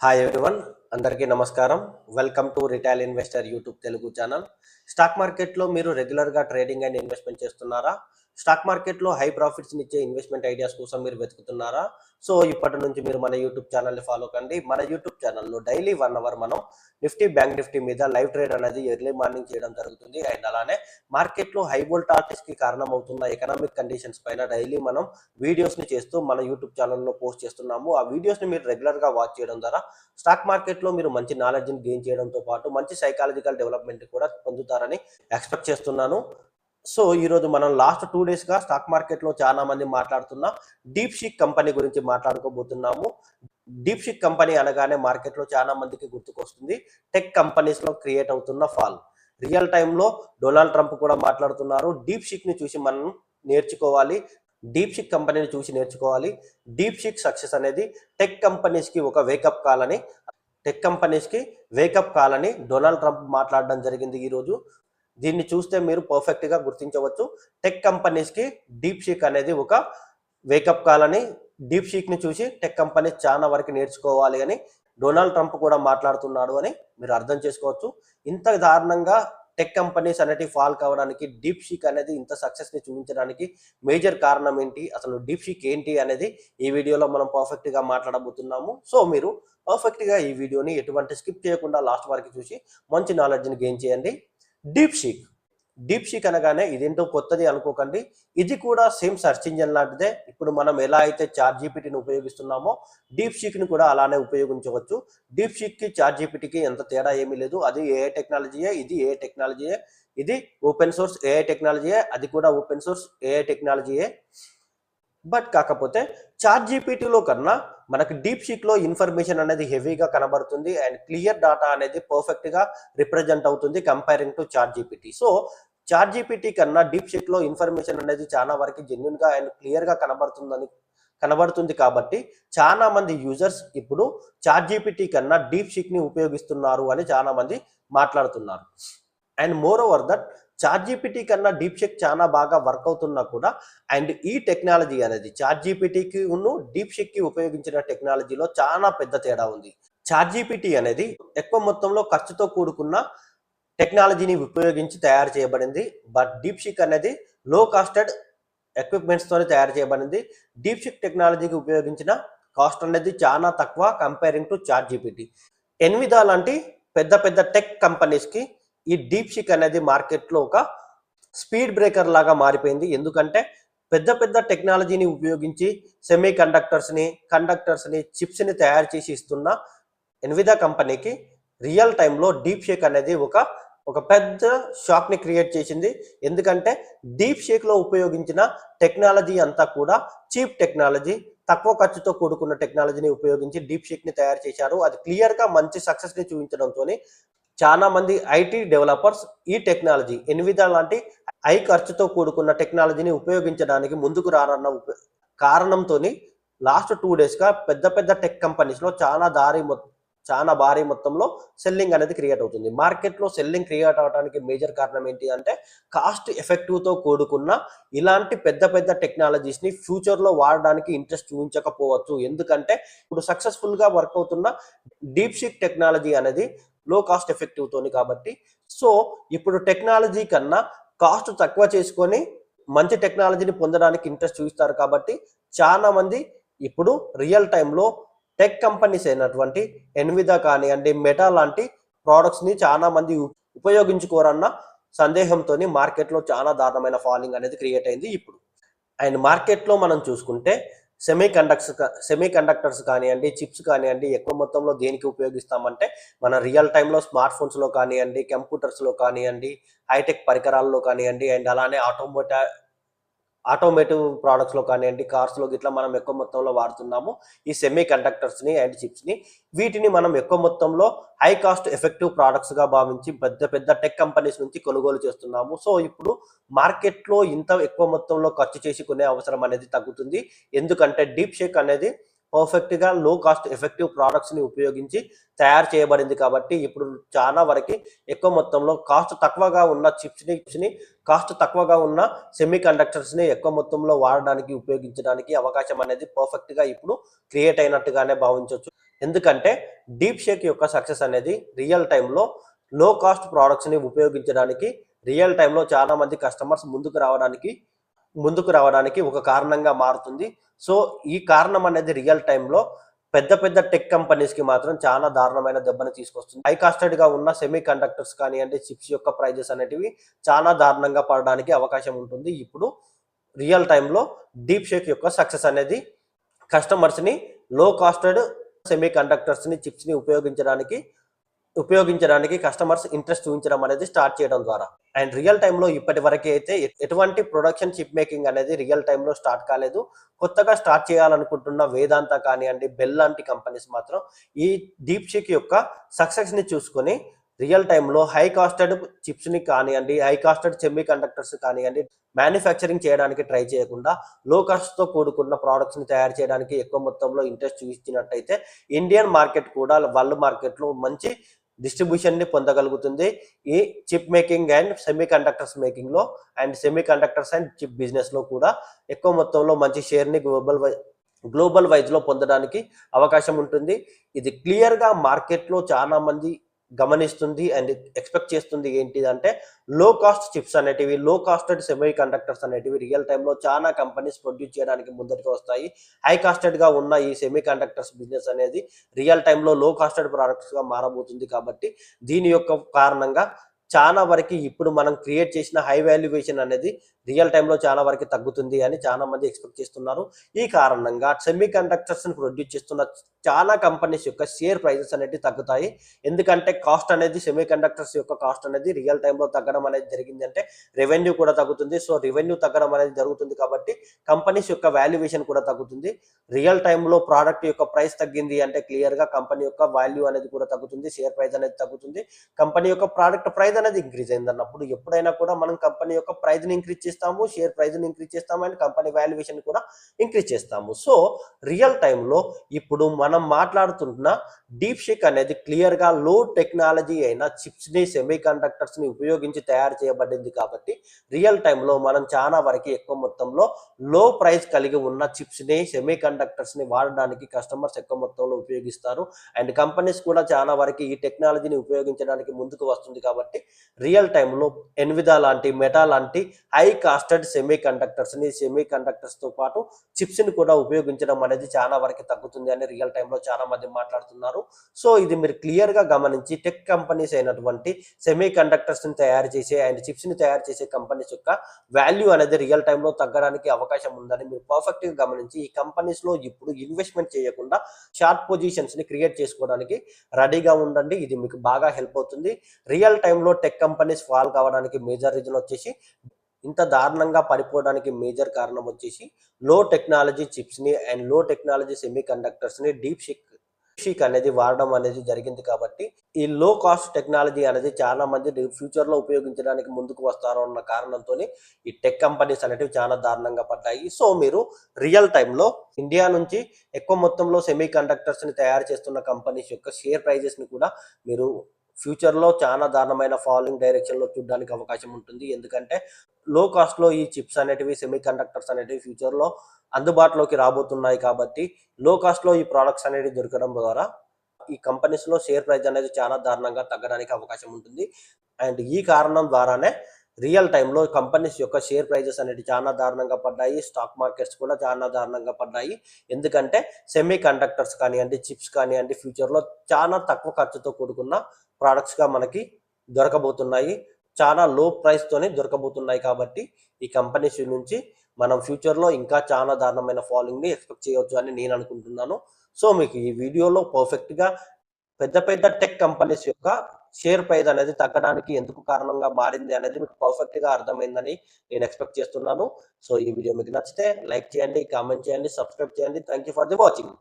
Hi everyone, అందరికీ నమస్కారం. Welcome to retail investor YouTube Telugu channel. Stock మార్కెట్లో మీరు రెగ్యులర్గా ట్రేడింగ్ అండ్ ఇన్వెస్ట్మెంట్ చేస్తున్నారా? స్టాక్ మార్కెట్లో హై ప్రాఫిట్స్ని ఇచ్చే ఇన్వెస్ట్మెంట్ ఐడియాస్ కోసం మీరు వెతుకుతున్నారా? సో ఇప్పటి నుంచి మీరు మన యూట్యూబ్ ఛానల్ని ఫాలో కండి. మన యూట్యూబ్ ఛానల్లో డైలీ 1 అవర్ మనం నిఫ్టీ బ్యాంక్ నిఫ్టీ మీద లైవ్ ట్రేడ్ అనేది ఎర్లీ మార్నింగ్ చేయడం జరుగుతుంది. అండ్ అలానే మార్కెట్లో హై వోల్టాలిటీస్కి కారణమవుతున్న ఎకనామిక్ కండిషన్స్ పైన డైలీ మనం వీడియోస్ని చేస్తూ మన యూట్యూబ్ ఛానల్లో పోస్ట్ చేస్తున్నాము. ఆ వీడియోస్ని మీరు రెగ్యులర్గా వాచ్ చేయడం ద్వారా స్టాక్ మార్కెట్లో మీరు మంచి నాలెడ్జ్ని గెయిన్ చేయడంతో పాటు మంచి సైకాలజికల్ డెవలప్మెంట్ కూడా పొందుతారని ఎక్స్పెక్ట్ చేస్తున్నాను. సో ఈరోజు మనం లాస్ట్ 2 డేస్గా స్టాక్ మార్కెట్లో చాలా మంది మాట్లాడుతున్న డీప్‌సీక్ కంపెనీ గురించి మాట్లాడుకోబోతున్నాము. డీప్‌సీక్ కంపెనీ అనగానే మార్కెట్లో చాలా మందికి గుర్తుకొస్తుంది టెక్ కంపెనీస్లో క్రియేట్ అవుతున్న ఫాల్. రియల్ టైంలో డొనాల్డ్ ట్రంప్ కూడా మాట్లాడుతున్నారు. డీప్‌సీక్ని చూసి మనం నేర్చుకోవాలి, డీప్‌సీక్ కంపెనీని చూసి నేర్చుకోవాలి. డీప్‌సీక్ సక్సెస్ అనేది టెక్ కంపెనీస్కి ఒక వేకప్ కాల్ అని డొనాల్డ్ ట్రంప్ మాట్లాడడం జరిగింది ఈరోజు. దీన్ని చూస్తే మీరు పర్ఫెక్ట్గా గుర్తించవచ్చు. టెక్ కంపెనీస్కి డీప్‌సీక్ అనేది ఒక వేకప్ కాల్ అని, డీప్‌సీక్ని చూసి టెక్ కంపెనీస్ చాలా వరకు నేర్చుకోవాలి అని డొనాల్డ్ ట్రంప్ కూడా మాట్లాడుతున్నాడు అని మీరు అర్థం చేసుకోవచ్చు. ఇంత దారుణంగా టెక్ కంపెనీస్ అనేటివి ఫాల్ కావడానికి, డీప్‌సీక్ అనేది ఇంత సక్సెస్ని చూపించడానికి మేజర్ కారణం ఏంటి, అసలు డీప్‌సీక్ ఏంటి అనేది ఈ వీడియోలో మనం పర్ఫెక్ట్గా మాట్లాడబోతున్నాము. సో మీరు పర్ఫెక్ట్గా ఈ వీడియోని ఎటువంటి స్కిప్ చేయకుండా లాస్ట్ వరకు చూసి మంచి నాలెడ్జ్ని గెయిన్ చేయండి. డీప్‌సీక్ అనగానే ఇదేంటో కొత్తది అనుకోకండి. ఇది కూడా సేమ్ సెర్చ్ ఇంజిన్ లాంటిదే. ఇప్పుడు మనం ఎలా అయితే చాట్ జీపీటీని ఉపయోగిస్తున్నామో డీప్‌సీక్ని కూడా అలానే ఉపయోగించవచ్చు. డీప్‌సీక్కి చాట్ జీపీటీకి ఎంత తేడా ఏమీ లేదు. అది ఏఐ టెక్నాలజీయే, ఇది ఏఐ టెక్నాలజీయే. ఇది ఓపెన్ సోర్స్ ఏఐ టెక్నాలజీయే, అది కూడా ఓపెన్ సోర్స్ ఏఐ టెక్నాలజీయే. బట్ కాకపోతే చాట్ జీపీటీలో కన్నా మనకి డీప్‌సీక్‌లో ఇన్ఫర్మేషన్ అనేది హెవీగా కనబడుతుంది అండ్ క్లియర్ డాటా అనేది పర్ఫెక్ట్‌గా రిప్రజెంట్ అవుతుంది comparing to chat GPT. So chat GPT కన్నా డీప్‌సీక్‌లో ఇన్ఫర్మేషన్ అనేది చాలా వరకు జెన్యూన్‌గా అండ్ క్లియర్‌గా కనబడుతుంది కాబట్టి చాలా మంది యూజర్స్ ఇప్పుడు చాట్ జీపీటీ కన్నా డీప్‌సీక్‌ని ఉపయోగిస్తున్నారు అని చాలా మంది మాట్లాడుతున్నారు. And more over that chat GPT కన్నా డీప్‌సీక్ చాలా బాగా వర్క్ అవుతున్నా కూడా అండ్ ఈ టెక్నాలజీ అనేది చాట్ జీపీటీకి డీప్‌సీక్‌కి ఉపయోగించిన టెక్నాలజీలో చాలా పెద్ద తేడా ఉంది. చాట్ జీపీటీ అనేది ఎక్కువ మొత్తంలో ఖర్చుతో కూడుకున్న టెక్నాలజీని ఉపయోగించి తయారు చేయబడింది. బట్ డీప్‌సీక్ అనేది లో కాస్టెడ్ ఎక్విప్మెంట్స్‌తోనే తయారు చేయబడింది. డీప్‌సీక్ టెక్నాలజీకి ఉపయోగించిన కాస్ట్ అనేది చాలా తక్కువ కంపేరింగ్ టు చాట్ జీపీటీ. ఎన్విదా లాంటి పెద్ద పెద్ద టెక్ కంపెనీస్కి ఈ డీప్‌సీక్ అనేది మార్కెట్లో ఒక స్పీడ్ బ్రేకర్ లాగా మారిపోయింది. ఎందుకంటే పెద్ద పెద్ద టెక్నాలజీని ఉపయోగించి సెమీ కండక్టర్స్ని చిప్స్ని తయారు చేసి ఇస్తున్న ఎన్విదా కంపెనీకి రియల్ టైంలో డీప్‌సీక్ అనేది ఒక పెద్ద షాక్ని క్రియేట్ చేసింది. ఎందుకంటే డీప్‌సీక్‌లో ఉపయోగించిన టెక్నాలజీ అంతా కూడా చీప్ టెక్నాలజీ, తక్కువ ఖర్చుతో కూడుకున్న టెక్నాలజీని ఉపయోగించి డీప్‌సీక్‌ని తయారు చేశారు. అది క్లియర్‌గా మంచి సక్సెస్ని చూపించడంతోని చాలా మంది ఐటీ డెవలపర్స్ ఈ టెక్నాలజీ ఎన్విదా లాంటి హై ఖర్చుతో కూడుకున్న టెక్నాలజీని ఉపయోగించడానికి ముందుకు రారన్న కారణంతోని లాస్ట్ 2 డేస్గా పెద్ద పెద్ద టెక్ కంపెనీస్లో చాలా భారీ మొత్తంలో సెల్లింగ్ అనేది క్రియేట్ అవుతుంది. మార్కెట్లో సెల్లింగ్ క్రియేట్ అవడానికి మేజర్ కారణం ఏంటి అంటే కాస్ట్ ఎఫెక్టివ్తో కూడుకున్న ఇలాంటి పెద్ద పెద్ద టెక్నాలజీస్ని ఫ్యూచర్లో వాడడానికి ఇంట్రెస్ట్ చూపించకపోవచ్చు. ఎందుకంటే ఇప్పుడు సక్సెస్ఫుల్గా వర్క్ అవుతున్న డీప్‌సీక్ టెక్నాలజీ అనేది లో కాస్ట్ ఎఫెక్టివ్తోని కాబట్టి, సో ఇప్పుడు టెక్నాలజీ కన్నా కాస్ట్ తక్కువ చేసుకొని మంచి టెక్నాలజీని పొందడానికి ఇంట్రెస్ట్ చూపిస్తారు కాబట్టి చాలా మంది ఇప్పుడు రియల్ టైంలో టెక్ కంపెనీస్ అయినటువంటి ఎన్విదా కానివ్వండి, మెటా లాంటి ప్రోడక్ట్స్ని చాలా మంది ఉపయోగించుకోరన్న సందేహంతో మార్కెట్లో చాలా దారుణమైన ఫాలింగ్ అనేది క్రియేట్ అయింది ఇప్పుడు. అండ్ మార్కెట్లో మనం చూసుకుంటే సెమీ కండక్టర్స్ కానివ్వండి, చిప్స్ కానివ్వండి ఎక్కువ మొత్తంలో దేనికి ఉపయోగిస్తామంటే మన రియల్ టైంలో స్మార్ట్ ఫోన్స్లో కానివ్వండి, కంప్యూటర్స్లో కానివ్వండి, హైటెక్ పరికరాల్లో కానివ్వండి అండ్ అలానే ఆటోమేటివ్ ప్రోడక్ట్స్లో కానివ్వండి, కార్స్లో గిట్లా మనం ఎక్కువ మొత్తంలో వాడుతున్నాము ఈ సెమీ కండక్టర్స్ని అండ్ చిప్స్ని. వీటిని మనం ఎక్కువ మొత్తంలో హై కాస్ట్ ఎఫెక్టివ్ ప్రోడక్ట్స్గా భావించి పెద్ద పెద్ద టెక్ కంపెనీస్ నుంచి కొనుగోలు చేస్తున్నాము. సో ఇప్పుడు మార్కెట్లో ఇంత ఎక్కువ మొత్తంలో ఖర్చు చేసి కొనే అవసరం అనేది తగ్గుతుంది. ఎందుకంటే డీప్‌సీక్ అనేది పర్ఫెక్ట్ గా లో కాస్ట్ ఎఫెక్టివ్ ప్రొడక్ట్స్ ని ఉపయోగించి తయారు చేయబడింది కాబట్టి ఇప్పుడు చాలా వరకు ఎక్కువ మొత్తంలో కాస్ట్ తక్కువగా ఉన్న చిప్స్ ని కాస్ట్ తక్కువగా ఉన్న సెమీ కండక్టర్స్ ని ఎక్కువ మొత్తంలో వాడడానికి ఉపయోగించడానికి అవకాశం అనేది పర్ఫెక్ట్ గా ఇప్పుడు క్రియేట్ అయినట్టుగానే భావించవచ్చు. ఎందుకంటే డీప్ షేక్ యొక్క సక్సెస్ అనేది రియల్ టైంలో లో కాస్ట్ ప్రోడక్ట్స్ ని ఉపయోగించడానికి రియల్ టైంలో చాలా మంది కస్టమర్స్ ముందుకు రావడానికి ఒక కారణంగా మారుతుంది. సో ఈ కారణం అనేది రియల్ టైంలో పెద్ద పెద్ద టెక్ కంపెనీస్ కి మాత్రం చాలా దారుణమైన దెబ్బని తీసుకొస్తుంది. హై కాస్టెడ్ గా ఉన్న సెమీ కండక్టర్స్ కానివ్వండి, చిప్స్ యొక్క ప్రైజెస్ అనేటివి చాలా దారుణంగా పడడానికి అవకాశం ఉంటుంది. ఇప్పుడు రియల్ టైంలో డీప్ షేక్ యొక్క సక్సెస్ అనేది కస్టమర్స్ ని లో కాస్టెడ్ సెమీ కండక్టర్స్ ని చిప్స్ ని ఉపయోగించడానికి కస్టమర్స్ ఇంట్రెస్ట్ చూపించడం అనేది స్టార్ట్ చేయడం ద్వారా. అండ్ రియల్ టైంలో ఇప్పటి వరకు అయితే ఎటువంటి ప్రొడక్షన్ చిప్ మేకింగ్ అనేది రియల్ టైంలో స్టార్ట్ కాలేదు. కొత్తగా స్టార్ట్ చేయాలనుకుంటున్న వేదాంత కానివ్వండి, బెల్ లాంటి కంపెనీస్ మాత్రం ఈ డీప్ షీక్ యొక్క సక్సెస్ ని చూసుకొని రియల్ టైంలో హై కాస్టెడ్ చిప్స్ ని కానివ్వండి, హై కాస్టెడ్ సెమీ కండక్టర్స్ కానివ్వండి మ్యానుఫ్యాక్చరింగ్ చేయడానికి ట్రై చేయకుండా లో కాస్ట్ తో కూడుకున్న ప్రోడక్ట్స్ ని తయారు చేయడానికి ఎక్కువ మొత్తంలో ఇంట్రెస్ట్ చూపించినట్టయితే ఇండియన్ మార్కెట్ కూడా వరల్డ్ మార్కెట్ లో మంచి డిస్ట్రిబ్యూషన్ ని పొందగలుగుతుంది. ఈ chip making and semiconductors making లో and semiconductors and chip business లో కూడా ఎక్కువ మొత్తంలో మంచి షేర్ ని గ్లోబల్ వైజ్ లో పొందడానికి అవకాశం ఉంటుంది. ఇది క్లియర్ గా మార్కెట్ లో చాలా మంది గమనిస్తుంది అండ్ ఎక్స్పెక్ట్ చేస్తుంది. ఏంటిదంటే లో కాస్ట్ చిప్స్ అనేటివి, లో కాస్టెడ్ సెమీ కండక్టర్స్ అనేటివి రియల్ టైంలో చాలా కంపెనీస్ ప్రొడ్యూస్ చేయడానికి ముందరికి వస్తాయి. హై కాస్టెడ్ గా ఉన్న ఈ సెమీ కండక్టర్స్ బిజినెస్ అనేది రియల్ టైంలో లో కాస్టెడ్ ప్రొడక్ట్స్ గా మారబోతుంది. కాబట్టి దీని యొక్క కారణంగా చాలా వరకు ఇప్పుడు మనం క్రియేట్ చేసిన హై వాల్యుయేషన్ అనేది రియల్ టైంలో చాలా వరకు తగ్గుతుంది అని చాలా మంది ఎక్స్పెక్ట్ చేస్తున్నారు. ఈ కారణంగా సెమీ కండక్టర్స్ ని ప్రొడ్యూస్ చేస్తున్న చాలా కంపెనీస్ యొక్క షేర్ ప్రైజెస్ అనేవి తగ్గుతాయి. ఎందుకంటే కాస్ట్ అనేది సెమీ కండక్టర్స్ యొక్క కాస్ట్ అనేది రియల్ టైంలో తగ్గడం అనేది జరిగింది అంటే రెవెన్యూ కూడా తగ్గుతుంది. సో రెవెన్యూ తగ్గడం అనేది జరుగుతుంది కాబట్టి కంపెనీస్ యొక్క వాల్యుయేషన్ కూడా తగ్గుతుంది. రియల్ టైంలో ప్రోడక్ట్ యొక్క ప్రైస్ తగ్గింది అంటే క్లియర్ గా కంపెనీ యొక్క వాల్యూ అనేది కూడా తగ్గుతుంది, షేర్ ప్రైస్ అనేది తగ్గుతుంది. కంపెనీ యొక్క ప్రోడక్ట్ ప్రైస్ అనేది ఇంక్రీజ్ అయింది అన్నప్పుడు ఎప్పుడైనా కూడా మనం కంపెనీ యొక్క ప్రైస్ ని ఇంక్రీజ్ చేస్తాము, షేర్ ప్రైస్ ని ఇంక్రీజ్ చేస్తాము అండ్ కంపెనీ వాల్యుయేషన్ కూడా ఇంక్రీజ్ చేస్తాము. సో రియల్ టైంలో ఇప్పుడు మనం మాట్లాడుతున్న డీప్ షేక్ అనేది క్లియర్ గా లో టెక్నాలజీ అయిన చిప్స్ ని సెమీ కండక్టర్స్ ని ఉపయోగించి తయారు చేయబడింది. కాబట్టి రియల్ టైంలో మనం చాలా వరకు ఎక్కువ మొత్తంలో లో ప్రైస్ కలిగి ఉన్న చిప్స్ ని సెమీ కండక్టర్స్ ని వాడడానికి కస్టమర్స్ ఎక్కువ మొత్తంలో ఉపయోగిస్తారు. అండ్ కంపెనీస్ కూడా చాలా వరకు ఈ టెక్నాలజీని ఉపయోగించడానికి ముందుకు వస్తుంది. కాబట్టి రియల్ టైంలో ఎన్విదా లాంటి, మెటా లాంటి హై కాస్టెడ్ సెమీ కండక్టర్స్ తో పాటు చిప్స్ ని కూడా ఉపయోగించడం అనేది చాలా వరకు తగ్గుతుంది అని రియల్ టైంలో చాలా మంది మాట్లాడుతున్నారు. సో ఇది మీరు క్లియర్ గా గమనించి టెక్ కంపెనీస్ అయినటువంటి సెమీ కండక్టర్స్ ని తయారు చేసే అండ్ చిప్స్ ని తయారు చేసే కంపెనీస్ యొక్క వాల్యూ అనేది రియల్ టైంలో తగ్గడానికి అవకాశం ఉందని మీరు పర్ఫెక్ట్ గా గమనించి ఈ కంపెనీస్ లో ఇప్పుడు ఇన్వెస్ట్మెంట్ చేయకుండా షార్ట్ పొజిషన్స్ ని క్రియేట్ చేసుకోవడానికి రెడీగా ఉండండి. ఇది మీకు బాగా హెల్ప్ అవుతుంది. రియల్ టైంలో టెక్ కంపెనీస్ ఫాల్ కావడానికి మేజర్ రీజన్ వచ్చేసి, ఇంత దారుణంగా పడిపోవడానికి మేజర్ కారణం వచ్చేసి లో టెక్నాలజీ చిప్స్ ని అండ్ లో టెక్నాలజీ సెమీ కండక్టర్స్ ని డీప్ షీక్ అనేది వాడడం అనేది జరిగింది. కాబట్టి ఈ లో కాస్ట్ టెక్నాలజీ అనేది చాలా మంది ఫ్యూచర్ లో ఉపయోగించడానికి ముందుకు వస్తారు అన్న కారణంతో ఈ టెక్ కంపెనీస్ అనేటివి చాలా దారుణంగా పడ్డాయి. సో మీరు రియల్ టైంలో ఇండియా నుంచి ఎక్కువ మొత్తంలో సెమీ కండక్టర్స్ ని తయారు చేస్తున్న కంపెనీస్ యొక్క షేర్ ప్రైజెస్ ని కూడా మీరు ఫ్యూచర్ లో చాలా దారుణమైన ఫాలోయింగ్ డైరెక్షన్ లో చూడడానికి అవకాశం ఉంటుంది. ఎందుకంటే లో కాస్ట్ లో ఈ చిప్స్ అనేటివి, సెమీ కండక్టర్స్ అనేటివి ఫ్యూచర్ లో అందుబాటులోకి రాబోతున్నాయి. కాబట్టి లో కాస్ట్ లో ఈ ప్రొడక్ట్స్ అనేవి దొరకడం ద్వారా ఈ కంపెనీస్ లో షేర్ ప్రైస్ అనేది చాలా దారుణంగా తగ్గడానికి అవకాశం ఉంటుంది. అండ్ ఈ కారణం ద్వారానే రియల్ టైంలో కంపెనీస్ యొక్క షేర్ ప్రైజెస్ అనేవి చాలా దారుణంగా పడ్డాయి. స్టాక్ మార్కెట్స్ కూడా చాలా దారుణంగా పడ్డాయి. ఎందుకంటే సెమీ కండక్టర్స్ కానివ్వండి, చిప్స్ కానివ్వండి ఫ్యూచర్లో చాలా తక్కువ ఖర్చుతో కూడుకున్న ప్రోడక్ట్స్గా మనకి దొరకబోతున్నాయి. చాలా లో ప్రైస్తోనే దొరకబోతున్నాయి. కాబట్టి ఈ కంపెనీస్ నుంచి మనం ఫ్యూచర్లో ఇంకా చాలా దారుణమైన ఫాలోయింగ్ని ఎక్స్పెక్ట్ చేయవచ్చు అని నేను అనుకుంటున్నాను. సో మీకు ఈ వీడియోలో పర్ఫెక్ట్గా పెద్ద పెద్ద టెక్ కంపెనీస్ యొక్క షేర్ ప్రైస్ అనేది తగ్గడానికి ఎందుకు కారణంగా మారింది అనేది మీకు పర్ఫెక్ట్ గా అర్థమైందని నేను ఎక్స్పెక్ట్ చేస్తున్నాను. సో ఈ వీడియో మీకు నచ్చితే లైక్ చేయండి, కామెంట్ చేయండి, సబ్స్క్రైబ్ చేయండి. Thank you for the watching.